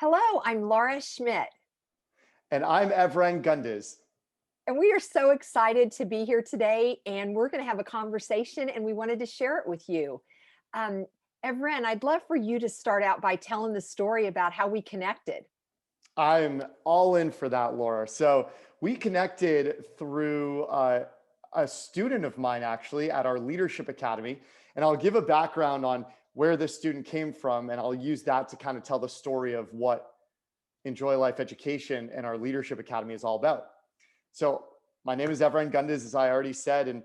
Hello, I'm Laura Schmidt, And I'm Evren Gunduz. and we are so excited to be here today. And we're going to have a conversation, and we wanted to share it with you. Um, Evren, I'd love for you to start out by telling the story about how we connected. I'm all in for that, Laura. So we connected through a student of mine actually at our Leadership Academy. And I'll give a background on where this student came from, and I'll use that to kind of tell the story of what Enjoy Life Education and our Leadership Academy is all about. So my name is Evren Gunduz, as I already said, and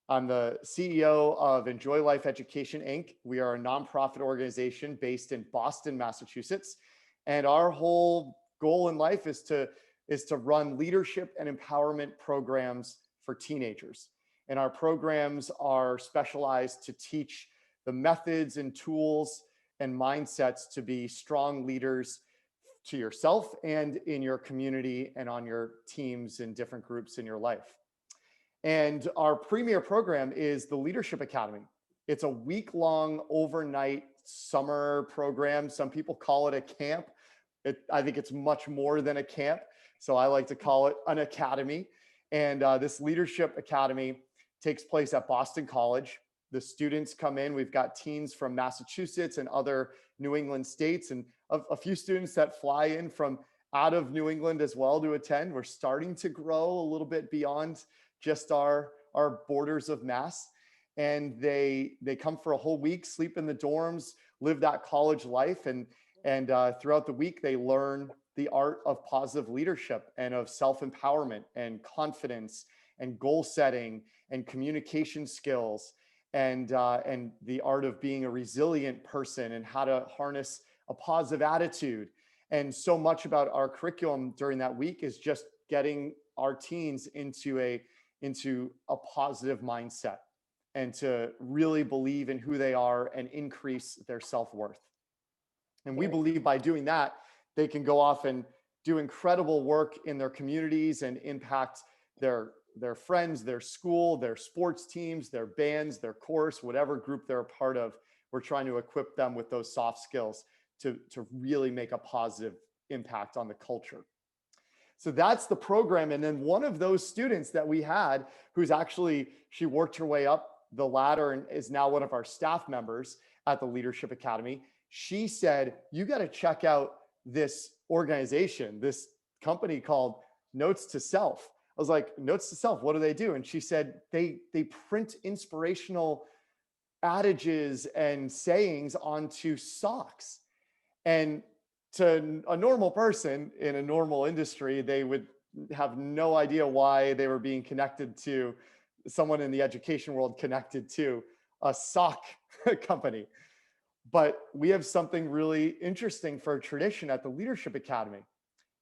I'm the CEO of Enjoy Life Education, Inc. We are a nonprofit organization based in Boston, Massachusetts. And our whole goal in life is to run leadership and empowerment programs for teenagers. And our programs are specialized to teach the methods and tools and mindsets to be strong leaders to yourself and in your community and on your teams and different groups in your life. And our premier program is the Leadership Academy. It's a week-long overnight summer program. Some people call it a camp. I think it's much more than a camp. So I like to call it an academy. And this Leadership Academy takes place at Boston College. The students come in. We've got teens from Massachusetts and other New England states, and a few students that fly in from out of New England as well to attend. We're starting to grow a little bit beyond just our borders of Mass. And they come for a whole week, sleep in the dorms, live that college life. And throughout the week, they learn the art of positive leadership and of self-empowerment and confidence and goal setting and communication skills and the art of being a resilient person and how to harness a positive attitude. And so much about our curriculum during that week is just getting our teens into a positive mindset and to really believe in who they are and increase their self-worth. And we believe by doing that, they can go off and do incredible work in their communities and impact their friends, their school, their sports teams, their bands, their chorus, whatever group they're a part of. We're trying to equip them with those soft skills to really make a positive impact on the culture. So that's the program. And then one of those students that we had, she worked her way up the ladder and is now one of our staff members at the Leadership Academy. She said, you got to check out this organization, this company called Notes to Self. I was like, Notes to Self, what do they do? And she said, they print inspirational adages and sayings onto socks. And to a normal person in a normal industry, they would have no idea why they were being connected to someone in the education world connected to a sock company. But we have something really interesting for a tradition at the Leadership Academy.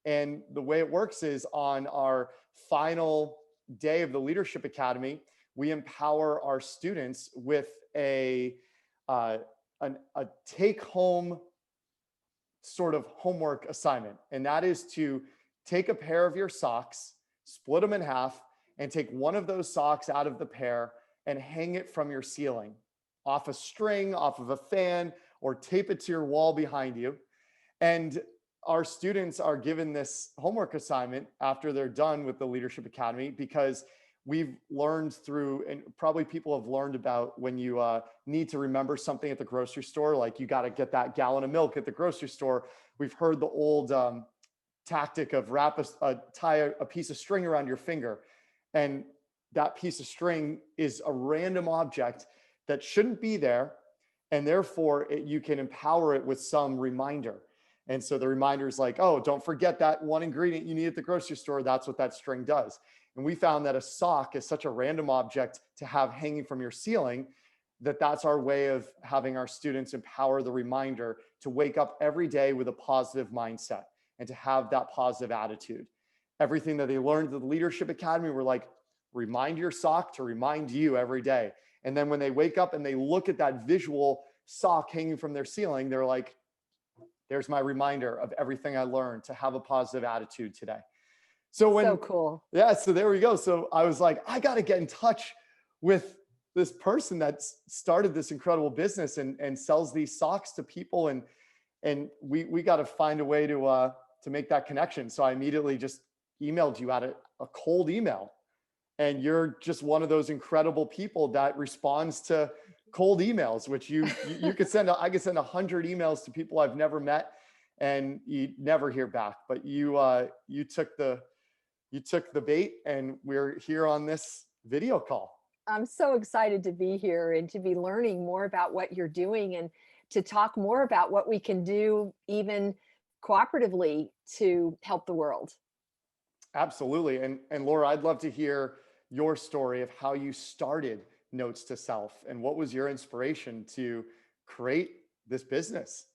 And the way it works is on our final day of the Leadership Academy, we empower our students with a take-home sort of homework assignment. And that is to take a pair of your socks, split them in half, and take one of those socks out of the pair and hang it from your ceiling, off a string, off of a fan, or tape it to your wall behind you. And our students are given this homework assignment after they're done with the Leadership Academy, because we've learned through, and probably people have learned about, when you need to remember something at the grocery store, like you got to get that gallon of milk at the grocery store. We've heard the old tactic of tie a piece of string around your finger. And that piece of string is a random object that shouldn't be there. And therefore you can empower it with some reminder. And so the reminder is like, oh, don't forget that one ingredient you need at the grocery store. That's what that string does. And we found that a sock is such a random object to have hanging from your ceiling that that's our way of having our students empower the reminder to wake up every day with a positive mindset and to have that positive attitude. Everything that they learned at the Leadership Academy, we're like, remind your sock to remind you every day. And then when they wake up and they look at that visual sock hanging from their ceiling, they're like, there's my reminder of everything I learned to have a positive attitude today. So cool. Yeah, so there we go. So I was like, I got to get in touch with this person that started this incredible business and sells these socks to people. and we got to find a way to make that connection. So I immediately just emailed you at a cold email, and you're just one of those incredible people that responds to cold emails, which you could send. I could send 100 emails to people I've never met, and you never hear back. But you took the bait, and we're here on this video call. I'm so excited to be here and to be learning more about what you're doing and to talk more about what we can do even cooperatively to help the world. Absolutely. And Laura, I'd love to hear your story of how you started Notes to Self and what was your inspiration to create this business.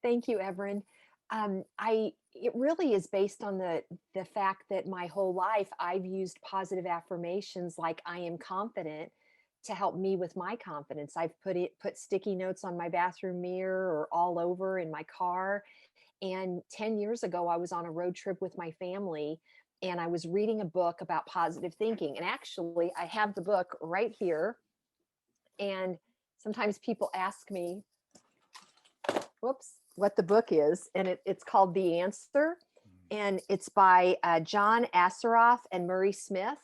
Thank you, Evren. It really is based on the fact that my whole life I've used positive affirmations like I am confident to help me with my confidence. I've put sticky notes on my bathroom mirror or all over in my car. And 10 years ago, I was on a road trip with my family and I was reading a book about positive thinking. And actually, I have the book right here. And sometimes people ask me, whoops, what the book is. And it's called The Answer. And it's by John Asseroff and Murray Smith.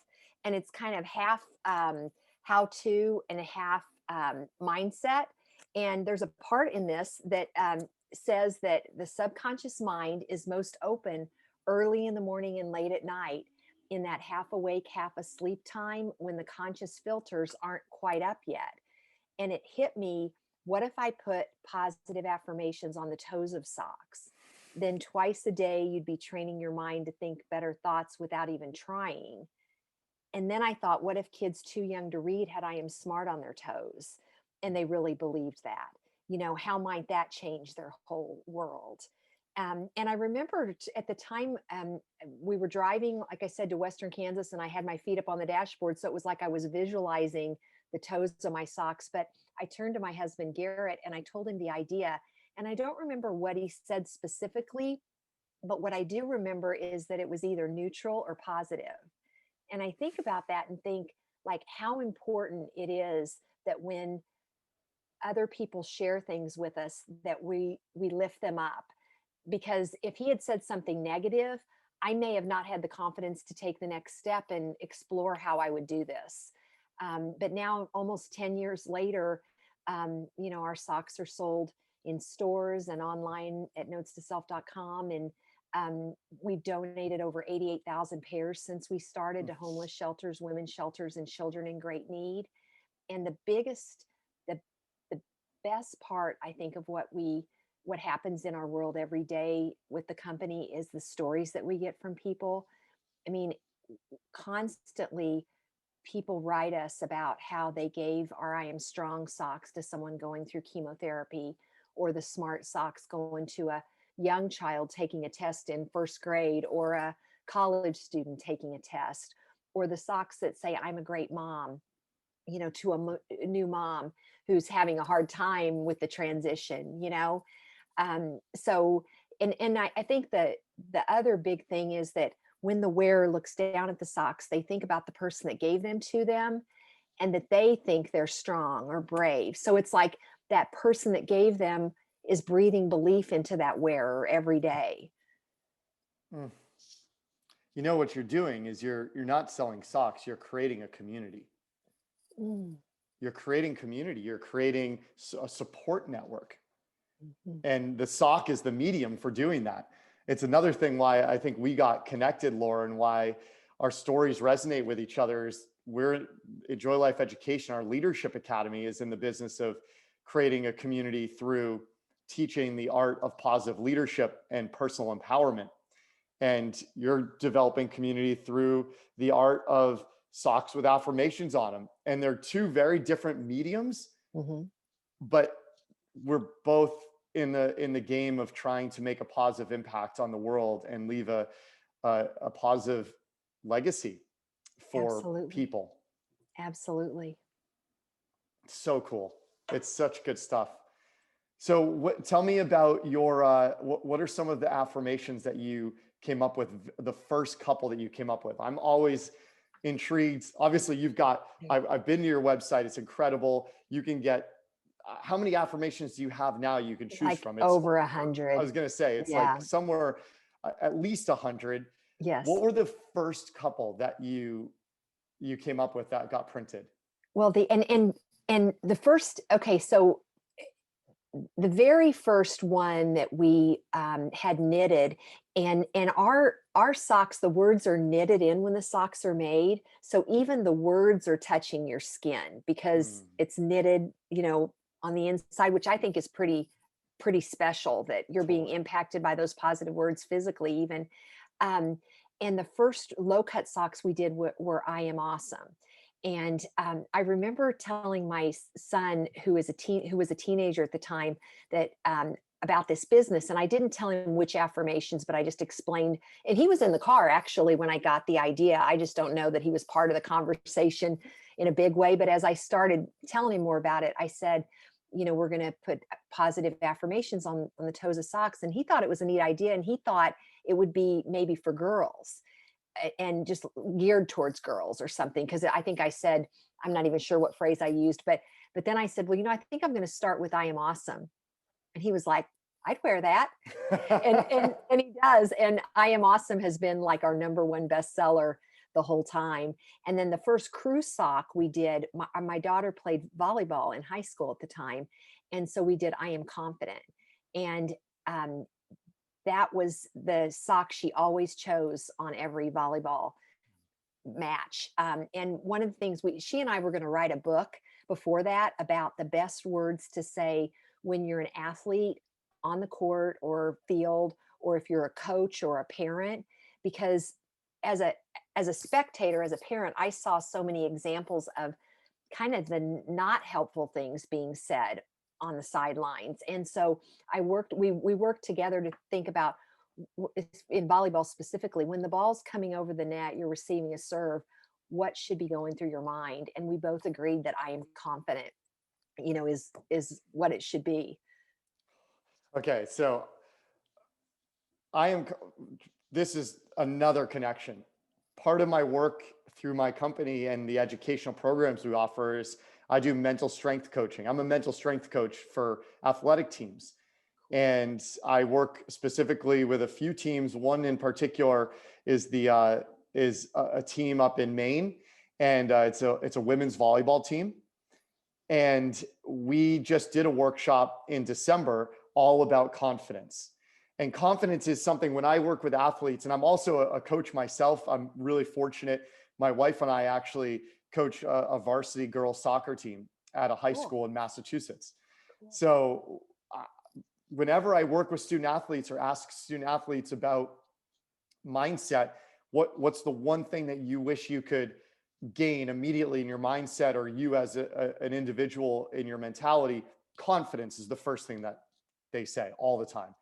And it's kind of half how to and half mindset. And there's a part in this that says that the subconscious mind is most open early in the morning and late at night, in that half awake, half asleep time when the conscious filters aren't quite up yet. And it hit me, what if I put positive affirmations on the toes of socks? Then twice a day, you'd be training your mind to think better thoughts without even trying. And then I thought, what if kids too young to read had I am smart on their toes? And they really believed that. How might that change their whole world? And I remember at the time we were driving, like I said, to Western Kansas, and I had my feet up on the dashboard. So it was like I was visualizing the toes of my socks. But I turned to my husband, Garrett, and I told him the idea. And I don't remember what he said specifically, but what I do remember is that it was either neutral or positive. And I think about that and think like how important it is that when other people share things with us, that we lift them up. Because if he had said something negative, I may have not had the confidence to take the next step and explore how I would do this. But now, almost 10 years later, our socks are sold in stores and online at notestoself.com. And we've donated over 88,000 pairs since we started to homeless shelters, women's shelters, and children in great need. And the best part, I think, of what happens in our world every day with the company is the stories that we get from people. I mean, constantly people write us about how they gave our I Am Strong socks to someone going through chemotherapy, or the smart socks going to a young child taking a test in first grade, or a college student taking a test, or the socks that say I'm a great mom, to a new mom who's having a hard time with the transition. So, and I think that the other big thing is that when the wearer looks down at the socks, they think about the person that gave them to them, and that they think they're strong or brave. So it's like that person that gave them is breathing belief into that wearer every day. Mm. What you're doing is you're not selling socks, you're creating a community. Mm. You're creating community, you're creating a support network. Mhm. And the sock is the medium for doing that. It's another thing why I think we got connected, Laura, and why our stories resonate with each other is we're at Joy Life Education. Our leadership academy is in the business of creating a community through teaching the art of positive leadership and personal empowerment. And you're developing community through the art of socks with affirmations on them. And they're two very different mediums, Mhm. but we're both in the game of trying to make a positive impact on the world and leave a positive legacy for Absolutely. people. Absolutely. So cool. It's such good stuff. So tell me about your, what are some of the affirmations that you came up with, the first couple that you came up with? I'm always intrigued. Obviously I've been to your website. It's incredible. You can get how many affirmations do you have now you can choose Like from? It's, over a I hundred. was going to say, it's like Yeah. somewhere at least 100. What Yes. were the first couple that you came up with that got printed? Well, and the first, okay, so the very first one that we had knitted, and our socks, the words are knitted in when the socks are made, so even the words are touching your skin because Mm, it's knitted, on the inside, which I think is pretty special that you're being totally. impacted by those positive words physically even. um, and the first low cut socks we did were I am awesome. And I remember telling my son, who was a teenager at the time, that about this business, and I didn't tell him which affirmations, but I just explained. And he was in the car actually when I got the idea. I just don't know that he was part of the conversation in a big way. But as I started telling him more about it, I said, we're going to put positive affirmations on the toes of socks, and he thought it was a neat idea, and he thought it would be maybe for girls and just geared towards girls or something, because I think I said, I'm not even sure what phrase I used, but then I said, well, I think I'm going to start with I am awesome. And he was like, I'd wear that. And he does. And I am awesome has been like our number one bestseller the whole time. And then the first crew sock we did, my daughter played volleyball in high school at the time, and so we did I am confident. And um, that was the sock she always chose on every volleyball match. And one of the things she and I were going to write a book before that about the best words to say when you're an athlete on the court or field, or if you're a coach or a parent, because as a as a spectator, as a parent, I saw so many examples of kind of the not helpful things being said on the sidelines. And so we worked together to think about, in volleyball specifically, when the ball's coming over the net, you're receiving a serve, what should be going through your mind? And we both agreed that I am confident, is what it should be. Okay, so I am, this is another connection. Part of my work through my company and the educational programs we offer is I do mental strength coaching. I'm a mental strength coach for athletic teams. And I work specifically with a few teams. One in particular is a team up in Maine, and it's a women's volleyball team. And we just did a workshop in December all about confidence. And confidence is something when I work with athletes, and I'm also a coach myself. I'm really fortunate. My wife and I actually coach a varsity girls soccer team at a high Cool. school in Massachusetts. Cool. So whenever I work with student athletes or ask student athletes about mindset, what's the one thing that you wish you could gain immediately in your mindset, or you as an individual in your mentality? Confidence is the first thing that they say all the time.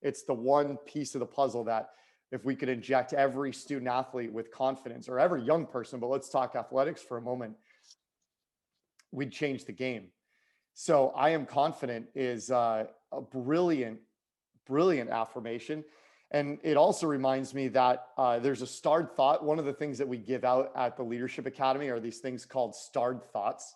It's the one piece of the puzzle that if we could inject every student athlete with confidence, or every young person, but let's talk athletics for a moment, we'd change the game. So I am confident is a brilliant affirmation. And it also reminds me that there's a starred thought. One of the things that we give out at the Leadership Academy are these things called starred thoughts.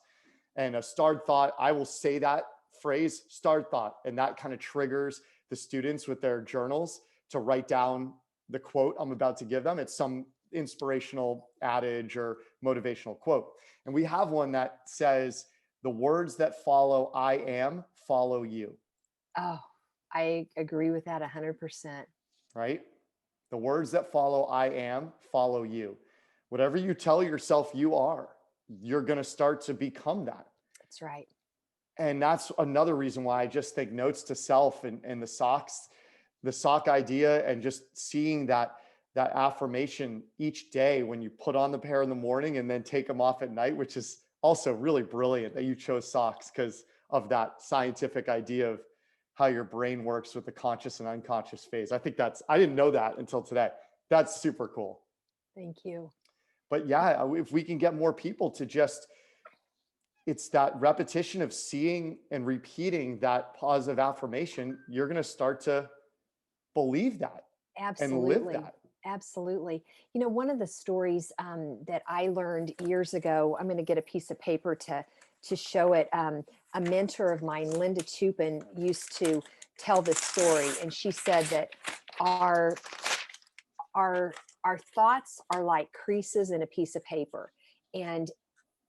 And a starred thought, I will say that phrase, starred thought, and that kind of triggers the students with their journals to write down the quote I'm about to give them. It's some inspirational adage or motivational quote. And we have one that says, the words that follow I am follow you. Oh, I agree with that 100%. Right? The words that follow I am follow you. Whatever you tell yourself you are, you're going to start to become that. That's right. And that's another reason why I just think notes to self and the sock idea, and just seeing that affirmation each day when you put on the pair in the morning and then take them off at night, which is also really brilliant that you chose socks because of that scientific idea of how your brain works with the conscious and unconscious phase. I think I didn't know that until today. That's super cool. Thank you. But yeah, if we can get more people to just, it's that repetition of seeing and repeating that positive affirmation, you're going to start to believe that and live Absolutely. that. Absolutely. One of the stories that I learned years ago, I'm going to get a piece of paper to show it. a mentor of mine, Linda Tupin, used to tell this story, and she said that our our our thoughts are like creases in a piece of paper, and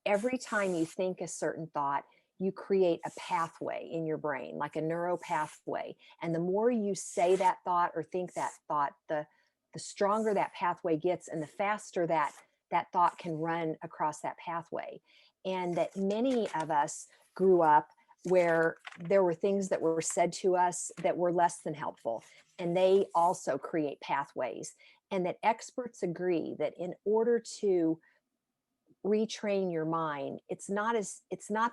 every time you think a certain thought, you create a pathway in your brain, like a neuro pathway. And the more you say that thought or think that thought, the stronger that pathway gets, and the faster that thought can run across that pathway. And that many of us grew up where there were things that were said to us that were less than helpful, and they also create pathways. And that experts agree that in order to retrain your mind, it's not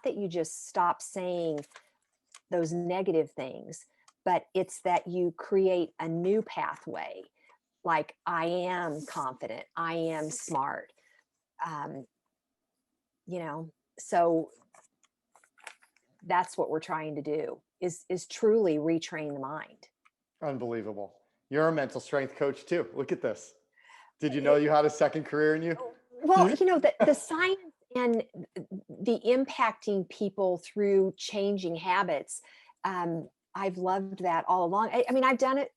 that you just stop saying those negative things, but it's that you create a new pathway, like I am confident, I am smart. um you know, so that's what we're trying to do, is truly retrain the mind. Unbelievable. You're a mental strength coach too. Look at this. Did you know you had a second career in you? Well, You- you know, the science and the impacting people through changing habits, I've loved that all along. I mean, I've done it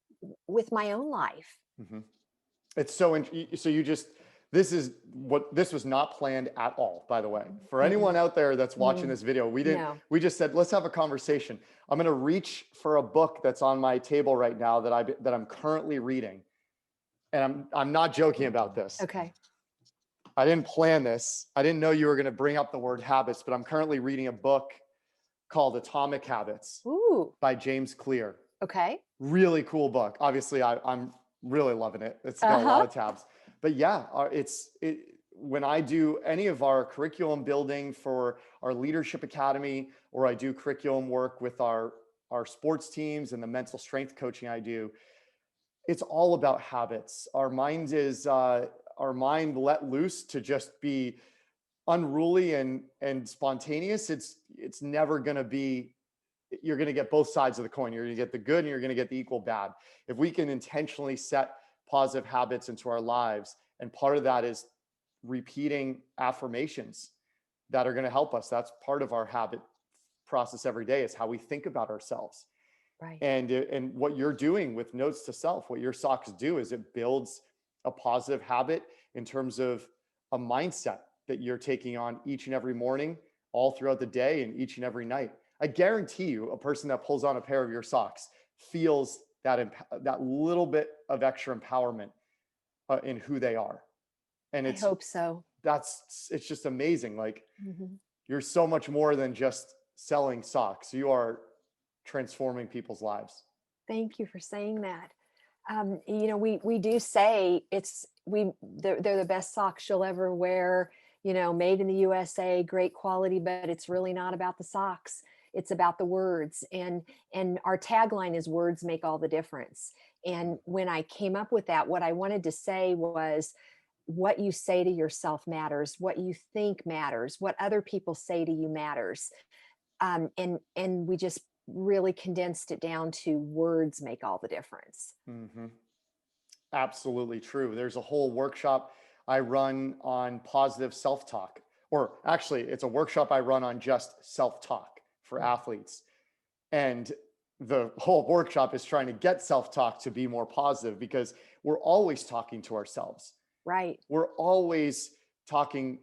with my own life. Mhm. It's so, so you just, this was not planned at all, by the way. For anyone Mm-mm. out there that's watching Mm, this video, no. we just said, let's have a conversation. I'm going to reach for a book that's on my table right now that I'm currently reading. And I'm not joking about this. Okay. I didn't plan this. I didn't know you were going to bring up the word habits, but I'm currently reading a book called Atomic Habits Ooh. by James Clear. Okay. Really cool book. Obviously, I'm really loving it. It's got a lot Uh-huh. of tabs. But yeah, when I do any of our curriculum building for our leadership academy, or I do curriculum work with our sports teams and the mental strength coaching I do, it's all about habits. Our mind let loose to just be unruly and spontaneous. It's never going to be. You're going to get both sides of the coin. You're going to get the good and you're going to get the equal bad. If we can intentionally set positive habits into our lives, and part of that is repeating affirmations that are going to help us. That's part of our habit process every day, is how we think about ourselves. Right. And what you're doing with notes to self, what your socks do is it builds a positive habit in terms of a mindset that you're taking on each and every morning, all throughout the day, and each and every night. I guarantee you, a person that pulls on a pair of your socks feels that little bit of extra empowerment in who they are. And I hope so. it's just amazing. Like, Mhm. you're so much more than just selling socks. You are transforming people's lives. Thank you for saying that. You know, we do say they're the best socks you'll ever wear. You know, made in the USA, great quality, but it's really not about the socks. It's about the words, and our tagline is "Words make all the difference." And when I came up with that, what I wanted to say was, what you say to yourself matters, what you think matters, what other people say to you matters. And we just really condensed it down to words make all the difference. Mhm. Absolutely true. There's a whole workshop I run on positive self-talk, or actually, it's a workshop I run on just self-talk for athletes. And the whole workshop is trying to get self-talk to be more positive, because we're always talking to ourselves. Right. We're always talking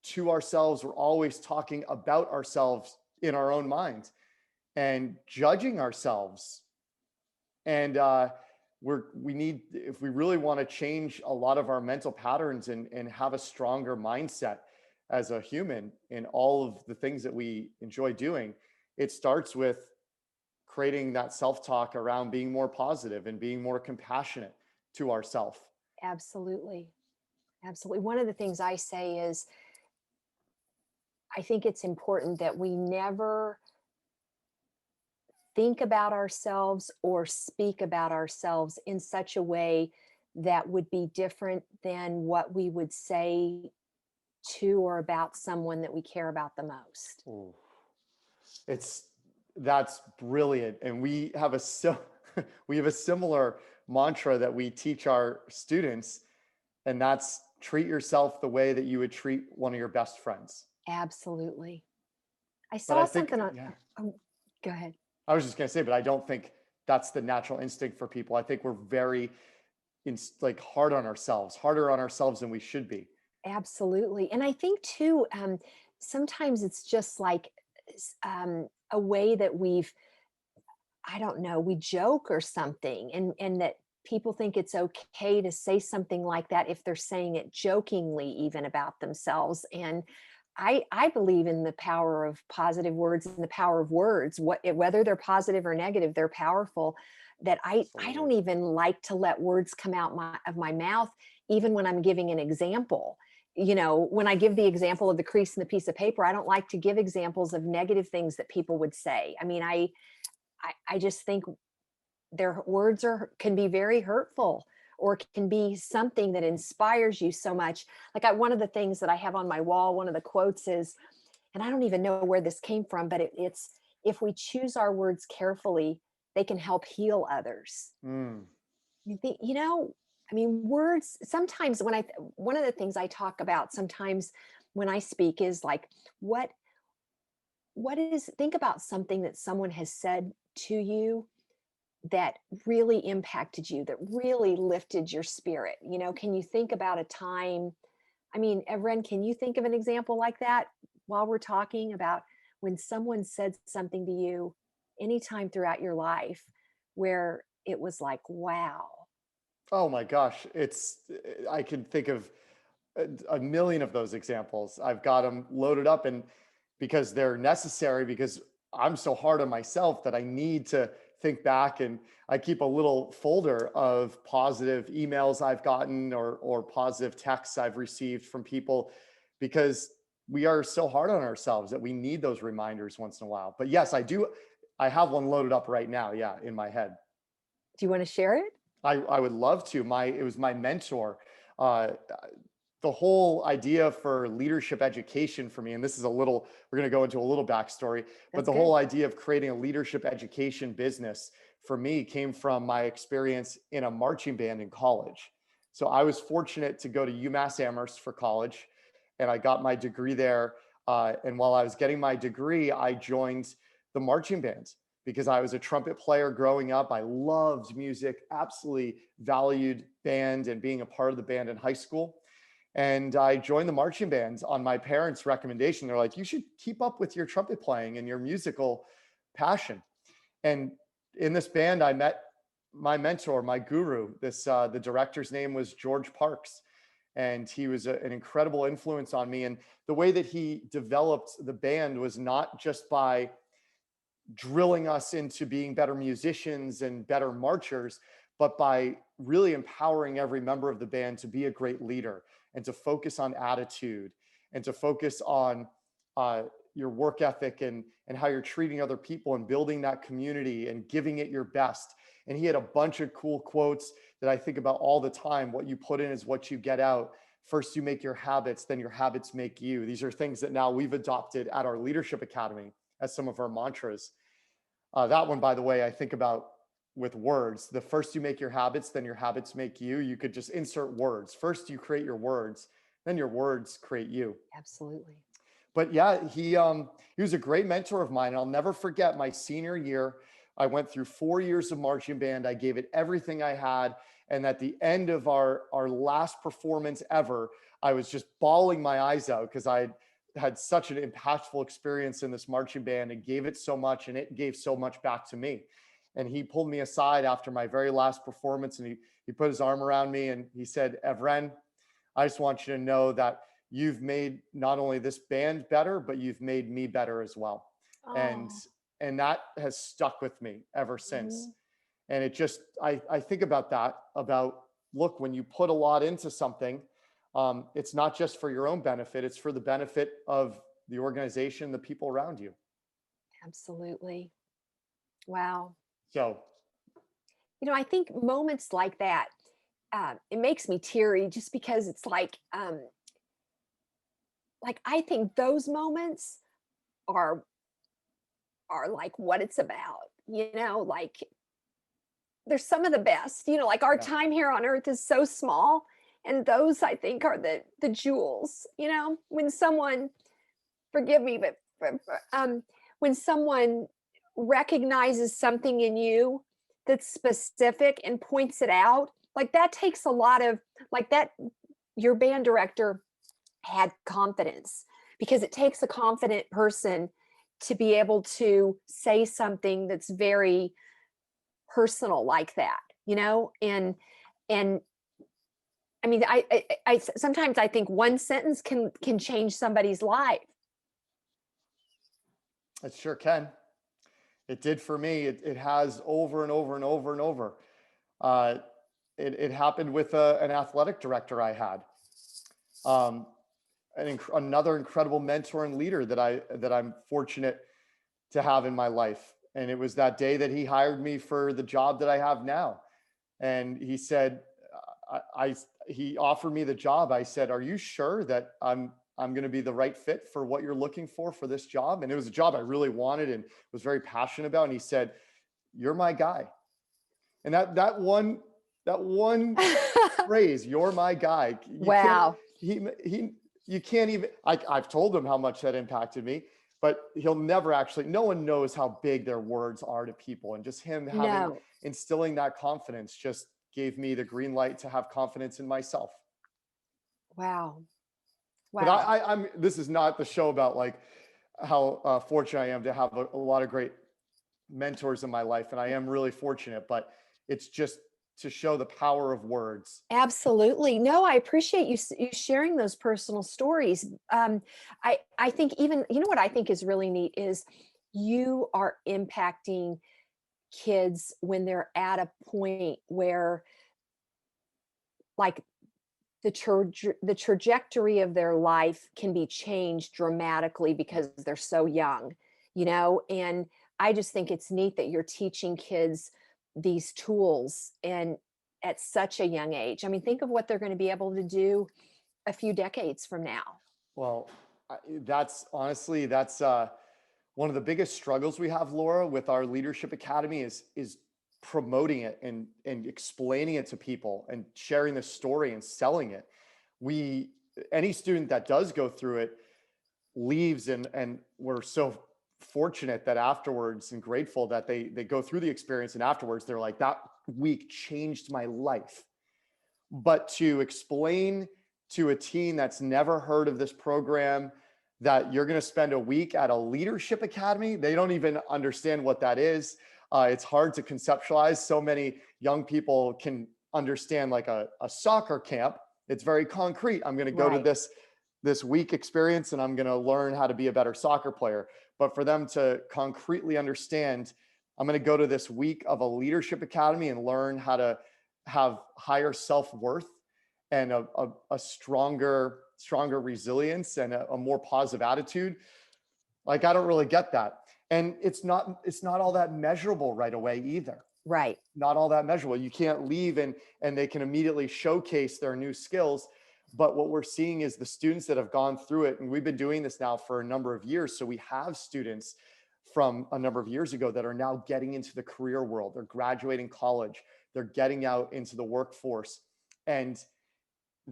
to ourselves. We're always talking about ourselves in our own mind and judging ourselves. And we need, if we really want to change a lot of our mental patterns and have a stronger mindset as a human in all of the things that we enjoy doing, it starts with creating that self-talk around being more positive and being more compassionate to ourselves. Absolutely. Absolutely. One of the things I say is, I think it's important that we never think about ourselves or speak about ourselves in such a way that would be different than what we would say to or about someone that we care about the most. Ooh, it's that's brilliant. And we have a similar mantra that we teach our students, and that's treat yourself the way that you would treat one of your best friends. Absolutely. I But I saw think, something on, yeah, oh, go ahead. I was just going to say, but I don't think that's the natural instinct for people. I think we're very like harder on ourselves than we should be. Absolutely. And I think too, sometimes it's just like a way that I don't know, we joke or something, and that people think it's okay to say something like that if they're saying it jokingly, even about themselves. And I believe in the power of positive words and the power of words, whether they're positive or negative, they're powerful. That I Absolutely. don't even like to let words come out of my mouth, even when I'm giving an example. When I give the example of the crease in the piece of paper, I don't like to give examples of negative things that people would say. I mean, I just think their words can be very hurtful, or can be something that inspires you so much. Like, one of the things that I have on my wall, one of the quotes is, and I don't even know where this came from, but it's, if we choose our words carefully, they can help heal others. Mm. You think, I mean, words sometimes, one of the things I talk about sometimes when I speak is like, what think about something that someone has said to you that really impacted you, that really lifted your spirit. Can you think about a time? I mean, Evren, can you think of an example like that while we're talking about when someone said something to you anytime throughout your life where it was like, wow? Oh my gosh. I can think of a million of those examples. I've got them loaded up, and because they're necessary, because I'm so hard on myself that I need to think back, and I keep a little folder of positive emails I've gotten, or positive texts I've received from people, because we are so hard on ourselves that we need those reminders once in a while. But yes, I do. I have one loaded up right now. Yeah, in my head. Do you want to share it? I would love to. It was my mentor. Uh, the whole idea for leadership education for me, and this is we're going to go into a little backstory, but That's the whole good. idea of creating a leadership education business for me came from my experience in a marching band in college. So I was fortunate to go to UMass Amherst for college, and I got my degree there. And while I was getting my degree, I joined the marching band because I was a trumpet player growing up. I loved music, absolutely valued band and being a part of the band in high school. And I joined the marching band on my parents' recommendation. They're like, you should keep up with your trumpet playing and your musical passion. And in this band, I met my mentor, my guru. The director's name was George Parks, and he was an incredible influence on me. And the way that he developed the band was not just by drilling us into being better musicians and better marchers, but by really empowering every member of the band to be a great leader and to focus on attitude and to focus on your work ethic and how you're treating other people and building that community and giving it your best. And he had a bunch of cool quotes that I think about all the time. What you put in is what you get out. First, you make your habits, then your habits make you. These are things that now we've adopted at our Leadership Academy as some of our mantras. That one, by the way, I think about with words. The first you make your habits, then your habits make you. You could just insert words. First, you create your words, then your words create you. Absolutely. But yeah, he was a great mentor of mine. I'll never forget my senior year. I went through 4 years of marching band. I gave it everything I had. And at the end of our last performance ever, I was just bawling my eyes out because I had such an impactful experience in this marching band and gave it so much, and it gave so much back to me. And he pulled me aside after my very last performance, and he put his arm around me and he said, Evren, I just want you to know that you've made not only this band better, but you've made me better as well. And Oh. and that has stuck with me ever since. Mhm. And it just, I think about that, about, look, when you put a lot into something, it's not just for your own benefit, it's for the benefit of the organization, the people around you. Absolutely. Wow. So I think moments like that, it makes me teary just because it's like I think those moments are like what it's about. Like they're some of the best. Like our yeah, time here on earth is so small, and those I think are the jewels. When someone, forgive me, but um, when someone recognizes something in you that's specific and points it out, like that takes a lot of, like that, your band director had confidence, because it takes a confident person to be able to say something that's very personal like that, and I mean, sometimes I think one sentence can change somebody's life. It sure can. It did for me. It has over and over and over and over. Uh, it happened with an athletic director I had. Um, another incredible mentor and leader that I'm fortunate to have in my life. And it was that day that he hired me for the job that I have now. And he said, he offered me the job. I said, "Are you sure that I'm going to be the right fit for what you're looking for this job?" And it was a job I really wanted and was very passionate about. And he said, "You're my guy." And that one phrase, "You're my guy," you can't, Wow. he you can't even, I've told him how much that impacted me, but he'll never actually, no one knows how big their words are to people. And just him No. instilling that confidence just gave me the green light to have confidence in myself. Wow. But Wow. this is not the show about like how fortunate I am to have a lot of great mentors in my life. And I am really fortunate, but it's just to show the power of words. Absolutely. No, I appreciate you sharing those personal stories. I think, even, what I think is really neat is you are impacting kids when they're at a point where, like, the trajectory of their life can be changed dramatically because they're so young, and I just think it's neat that you're teaching kids these tools, and at such a young age. I mean, think of what they're going to be able to do a few decades from now. Well, that's honestly, that's one of the biggest struggles we have, Laura, with our leadership academy is promoting it and explaining it to people and sharing the story and selling it. We Any student that does go through it leaves, and we're so fortunate that afterwards, and grateful that they go through the experience, and afterwards they're like, "That week changed my life." But to explain to a teen that's never heard of this program that you're going to spend a week at a leadership academy, they don't even understand what that is. It's hard to conceptualize. So many young people can understand like a soccer camp. It's very concrete. I'm going to go to Right. this week experience and I'm going to learn how to be a better soccer player. But for them to concretely understand, I'm going to go to this week of a leadership academy and learn how to have higher self-worth and a stronger resilience and a more positive attitude. Like, I don't really get that. And it's not all that measurable right away either. Right. Not all that measurable. You can't leave and they can immediately showcase their new skills. But what we're seeing is the students that have gone through it, and we've been doing this now for a number of years. So we have students from a number of years ago that are now getting into the career world. They're graduating college. They're getting out into the workforce. And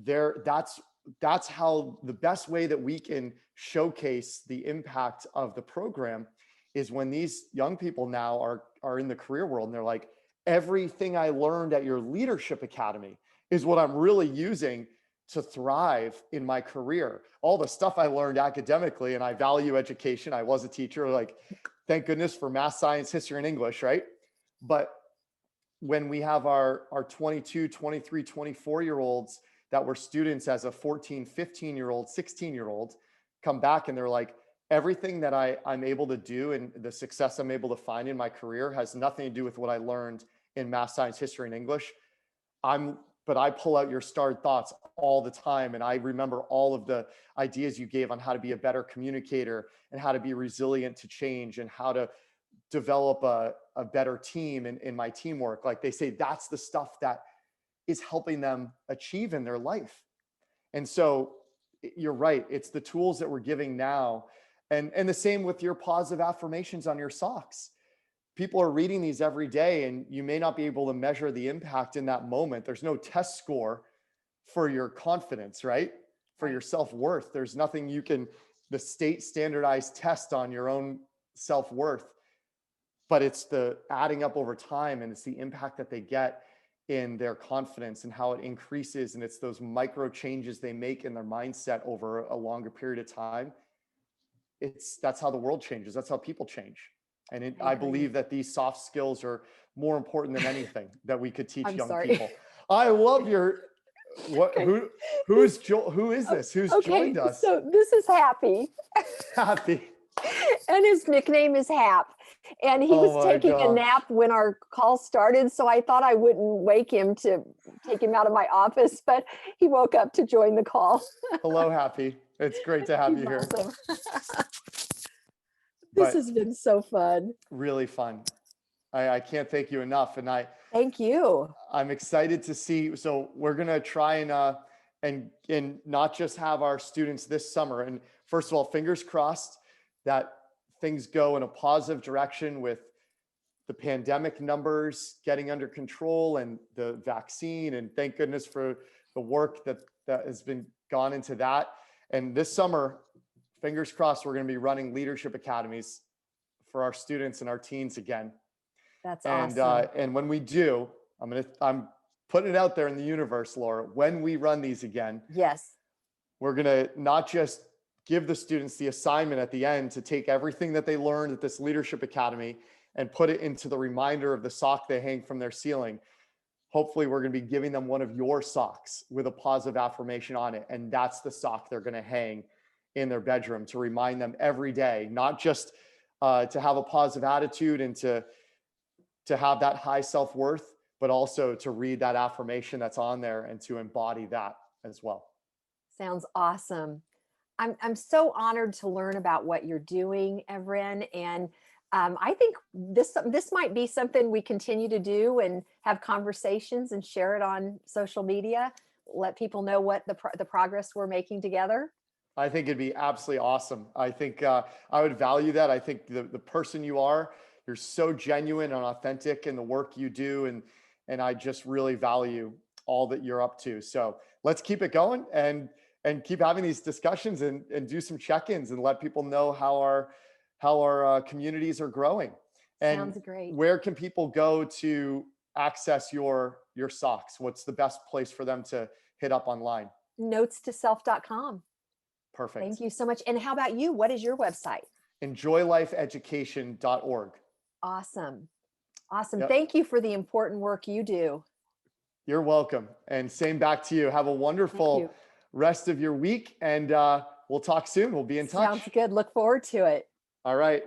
that's how the best way that we can showcase the impact of the program is when these young people now are in the career world and they're like, everything I learned at your leadership academy is what I'm really using to thrive in my career. All the stuff I learned academically, and I value education. I was a teacher, like, thank goodness for math, science, history, and English, right? But when we have our 22, 23, 24-year-olds that were students as a 14, 15-year-old, 16-year-old come back and they're like, everything that I'm able to do and the success I'm able to find in my career has nothing to do with what I learned in math, science, history, and English. But I pull out your starred thoughts all the time. And I remember all of the ideas you gave on how to be a better communicator and how to be resilient to change and how to develop a better team in my teamwork. Like, they say, that's the stuff that is helping them achieve in their life. And so you're right. It's the tools that we're giving now. And the same with your positive affirmations on your socks. People are reading these every day, and you may not be able to measure the impact in that moment. There's no test score for your confidence, right? For Right. your self-worth. There's nothing you can the state standardized test on your own self-worth, but it's the adding up over time, and it's the impact that they get in their confidence and how it increases. And it's those micro changes they make in their mindset over a longer period of time. That's how the world changes. That's how people change. And I I agree. believe that these soft skills are more important than anything that we could teach I'm young sorry. people. I love your, what, Okay. who's who is Oh, this? Who's okay. joined us? So this is Happy, Happy. and his nickname is Hap. And he Oh was my taking a gosh. nap when our call started, so I thought I wouldn't wake him to take him out of my office, but he woke up to join the call. Hello, Happy. It's great to have He's you here, awesome. This but has been so fun. really fun. I can't thank you enough. And Thank you. I'm excited to see. So we're gonna try and not just have our students this summer. And first of all, fingers crossed that things go in a positive direction with the pandemic numbers getting under control and the vaccine. And thank goodness for the work that has been gone into that. And this summer, fingers crossed, we're going to be running leadership academies for our students and our teens again. That's awesome. And when we do, I'm putting it out there in the universe, Laura. When we run these again, Yes. we're going to not just give the students the assignment at the end to take everything that they learned at this leadership academy and put it into the reminder of the sock they hang from their ceiling. Hopefully, we're going to be giving them one of your socks with a positive affirmation on it. And that's the sock they're going to hang in their bedroom to remind them every day, not just to have a positive attitude and to have that high self-worth, but also to read that affirmation that's on there and to embody that as well. Sounds awesome. I'm so honored to learn about what you're doing, Evren, and I think this might be something we continue to do and have conversations and share it on social media. Let people know what the progress we're making together. I think it'd be absolutely awesome. I think I would value that. I think the person you are, you're so genuine and authentic in the work you do, and I just really value all that you're up to. So let's keep it going and keep having these discussions and do some check-ins and let people know how our communities are growing. And Sounds great. where can people go to access your socks? What's the best place for them to hit up online? Notestoself.com. Perfect. Thank you so much. And how about you? What is your website? enjoylifeeducation.org. Awesome. Awesome. Yep. Thank you for the important work you do. You're welcome. And same back to you. Have a Thank wonderful you. rest of your week. And we'll talk soon. We'll be in touch. Sounds good. Look forward to it. All right.